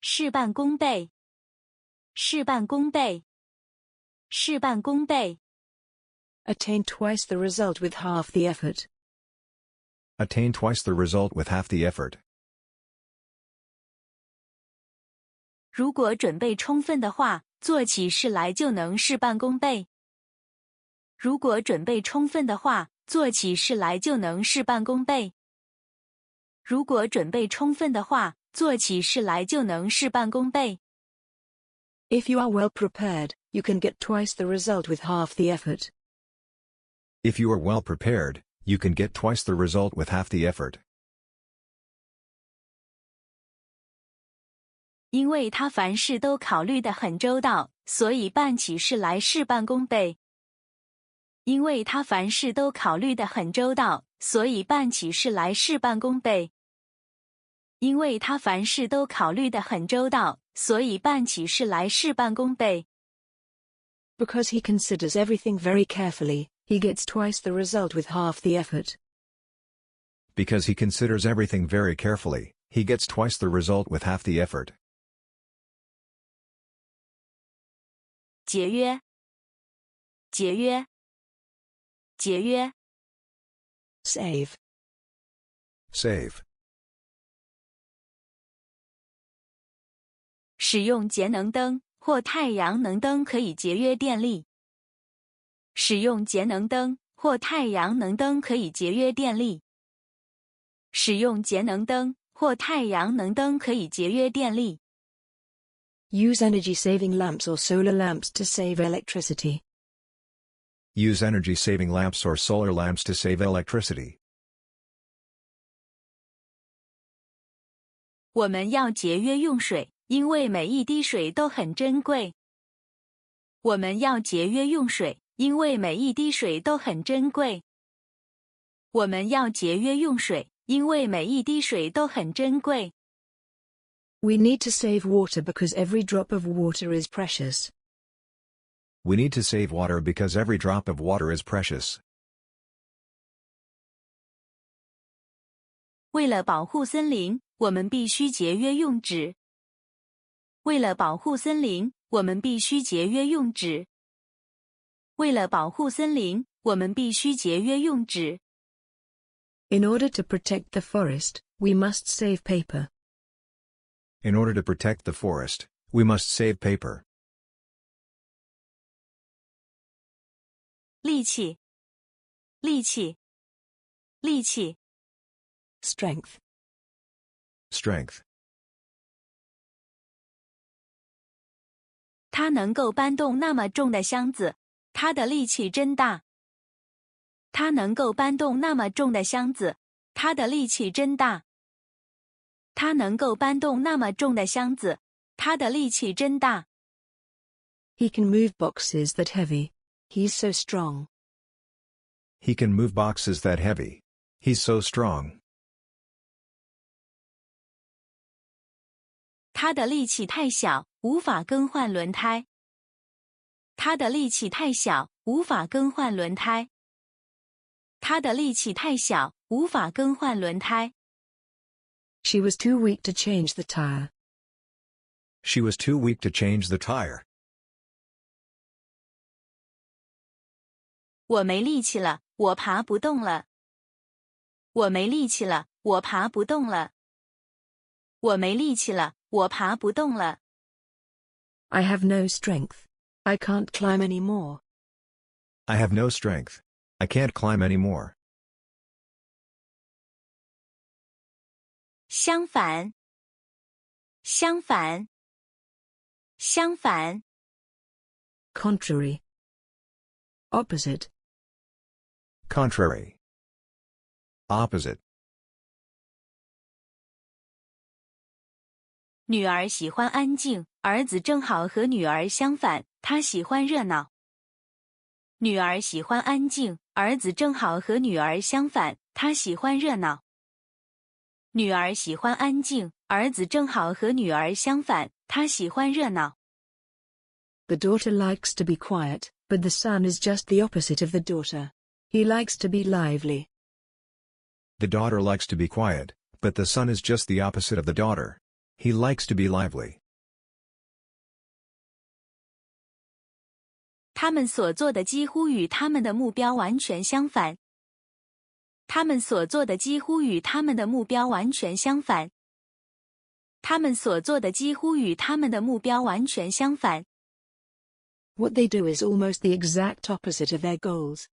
事半功倍，事半功倍，事半功倍。Attain twice the result with half the effort. Attain twice the result with half the effort. 如果准备充分的话，做起事来就能事半功倍。如果准备充分的话，做起事来就能事半功倍。如果准备充分的话，做起事来就能事半功倍。If you are well prepared, you can get twice the result with half the effort. If you are well prepared, you can get twice the result with half the effort. 因为他凡事都考虑得很周到，所以办起事来事半功倍。因为他凡事都考虑得很周到，所以办起事来事半功倍。因为他凡事都考虑得很周到，所以办起事来事半功倍。Because he considers everything very carefully, he gets twice the result with half the effort. Because he considers everything very carefully, he gets twice the result with half the effort. 节约，节约，节约。Save. Save. 使用节能灯或太阳能灯可以节约电力。使用节能灯或太阳能灯可以节约电力。使用节能灯或太阳能灯可以节约电力。Use energy-saving lamps or solar lamps to save electricity. Use energy-saving lamps or solar lamps to save electricity. 我们要节约用水，因为每一滴水都很珍贵。我们要节约用水，因为每一滴水都很珍贵。我们要节约用水，因为每一滴水都很珍贵。We need to save water because every drop of water is precious. We need to save water because every drop of water is precious. 为了保护森林，我们必须节约用纸。为了保护森林，我们必须节约用纸。为了保护森林，我们必须节约用纸。In order to protect the forest, we must save paper. In order to protect the forest, we must save paper. 力气，力气，力气。Strength. Strength. 他能够搬动那么重的箱子，他的力气真大。他能够搬动那么重的箱子，他的力气真大。他能够搬动那么重的箱子，他的力气真大。He can move boxes that heavy. He's so strong. He can move boxes that heavy. He's so strong. 他的力气太小，无法更换轮胎。他的力气太小，无法更换轮胎。他的力气太小，无法更换轮胎。She was too weak to change the tire. She was too weak to change the tire. 我没力气了，我爬不动了。我没力气了，我爬不动了。我没力气了，我爬不动了。I have no strength. I can't climb anymore. I have no strength. I can't climb anymore. 相反，相反，相反。Contrary. Opposite. Contrary. Opposite. 女儿喜欢安静，儿子正好和女儿相反，他喜欢热闹。女儿喜欢安静，儿子正好和女儿相反，他喜欢热闹。女儿喜欢安静，儿子正好和女儿相反，他喜欢热闹。The daughter likes to be quiet, but the son is just the opposite of the daughter. He likes to be lively. The daughter likes to be quiet, but the son is just the opposite of the daughter. He likes to be lively. 他们所做的几乎与他们的目标完全相反。他们所做的几乎与他们的目标完全相反。他们所做的几乎与他们的目标完全相反。What they do is almost the exact opposite of their goals.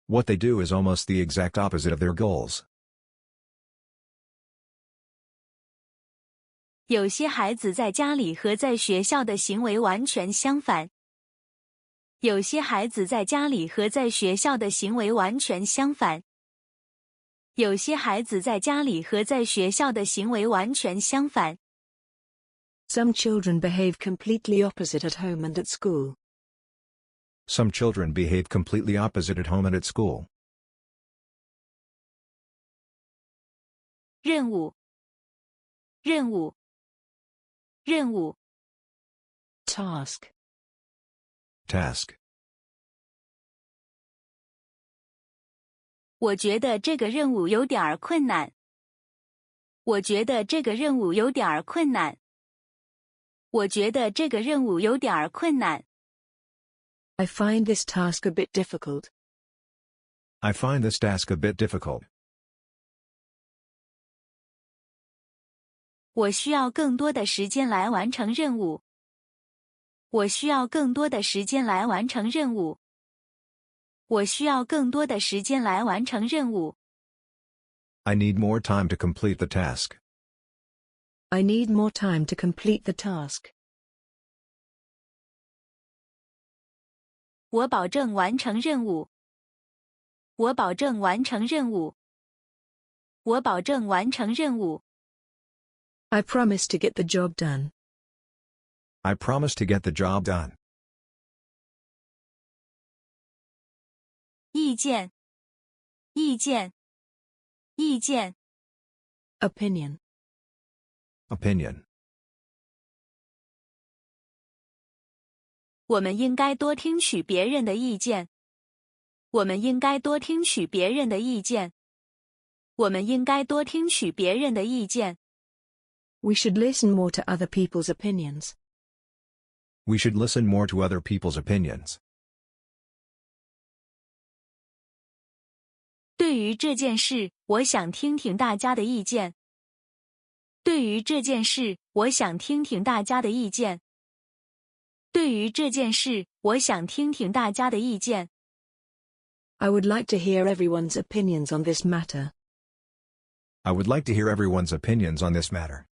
What they do is almost the exact opposite of their goals. 有些孩子在家里和在学校的行为完全相反。有些孩子在家里和在学校的行为完全相反。有些孩子在家里和在学校的行为完全相反。Some children behave completely opposite at home and at school. Some children behave completely opposite at home and at school. 任务，任务，任务。Task. Task. 我觉得这个任务有点儿困难。我觉得这个任务有点儿困难。我觉得这个任务有点儿困难。I find this task a bit difficult. I find this task a bit difficult. 我需要更多的时间来完成任务。我需要更多的时间来完成任务。我需要更多的时间来完成任务。I need more time to complete the task. I need more time to complete the task. 我保证完成任务。我保证完成任务。我保证完成任务。I promise to get the job done. I promise to get the job done. 意见，意见，意见。Opinion. Opinion. 我们应该多听取别人的意见。我们应该多听取别人的意见。我们应该多听取别人的意见。We should listen more to other people's opinions. We should listen more to other people's opinions. 对于这件事，我想听听大家的意见。对于这件事，我想听听大家的意见。对于这件事，我想听听大家的意见。I would like to hear everyone's opinions on this matter. I would like to hear everyone's opinions on this matter.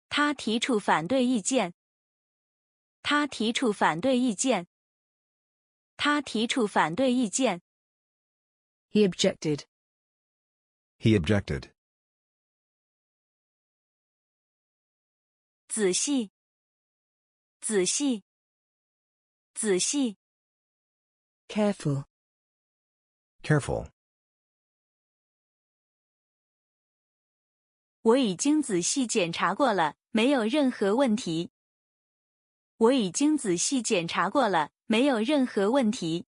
他提出反对意见。他提出反对意见。他提出反对意见。He objected. He objected. 仔细，仔细，仔细。Careful. Careful. 我已经仔细检查过了，没有任何问题。我已经仔细检查过了，没有任何问题。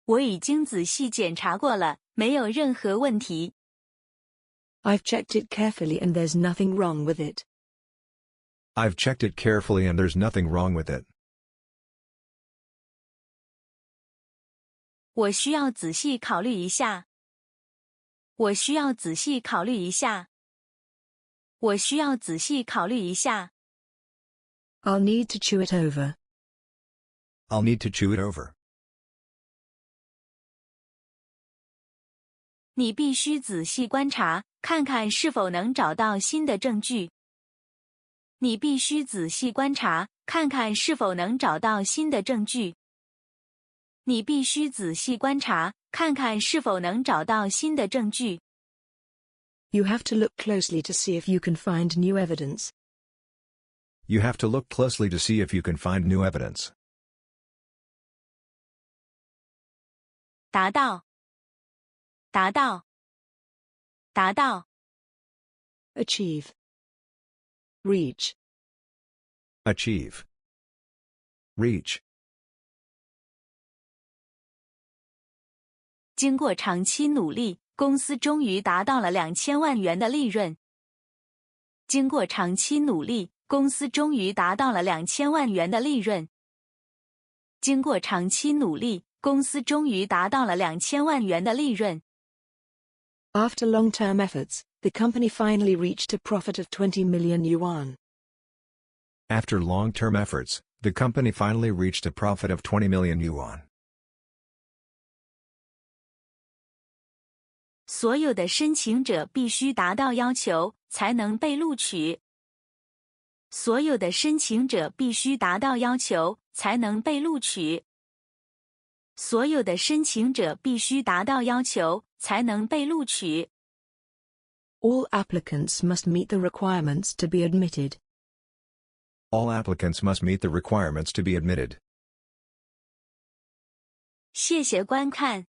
我已经仔细检查过了，没有任何问题。I've checked it carefully and there's nothing wrong with it. I've checked it carefully and there's nothing wrong with it. 我需要仔细考虑一下。我需要仔细考虑一下。我需要仔细考虑一下。I'll need to chew it over. I'll need to chew it over. 你必须仔细观察，看看是否能找到新的证据。你必须仔细观察，看看是否能找到新的证据。你必须仔细观察，看看是否能找到新的证据。You have to look closely to see if you can find new evidence. You have to look closely to see if you can find new evidence. 达到，达到，达到。Achieve. Reach. Achieve. Reach. 经过长期努力，公司终于达到了2000万元的利润。经过长期努力，公司终于达到了2000万元的利润。经过长期努力，公司终于达到了2000万元的利润。After long-term efforts, the company finally reached a profit of 20 million yuan. After long-term efforts, the company finally reached a profit of 20 million yuan. 所有的申请者必须达到要求，才能被录取。所有的申请者必须达到要求，才能被录取。所有的申请者必须达到要求，才能被录取。All applicants must meet the requirements to be admitted. All applicants must meet the requirements to be admitted. 谢谢观看。